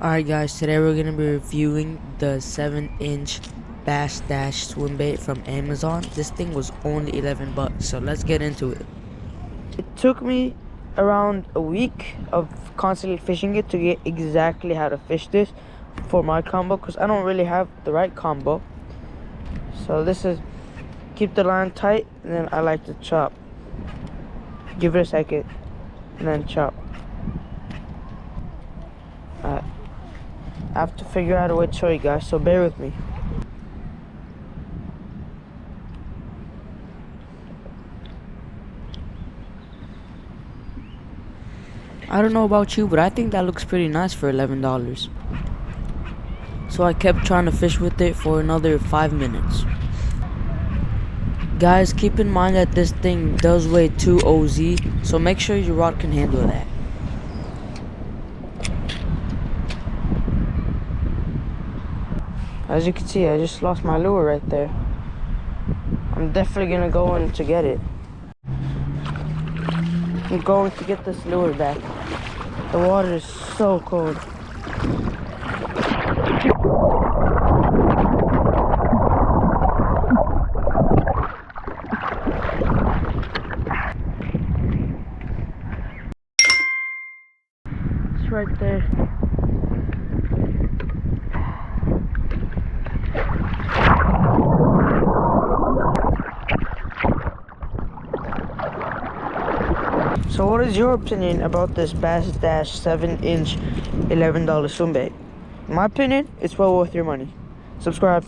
Alright guys, today we're going to be reviewing the 7-inch Bass Dash swim bait from Amazon. This thing was only 11 bucks, so let's get into it. It took me around a week of constantly fishing it to get exactly how to fish this for my combo, because I don't really have the right combo. So this is keep the line tight, and then I like to chop. Give it a second, and then chop. Alright. I have to figure out a way to show you guys, so bear with me. I don't know about you, but I think that looks pretty nice for $11. So I kept trying to fish with it for another 5 minutes. Guys, keep in mind that this thing does weigh 2 OZ, so make sure your rod can handle that. As you can see, I just lost my lure right there. I'm definitely gonna go in to get it. I'm going to get this lure back. The water is so cold. It's right there. So what is your opinion about this Bass Dash 7-inch $11 swim bait? In my opinion, it's well worth your money. Subscribe.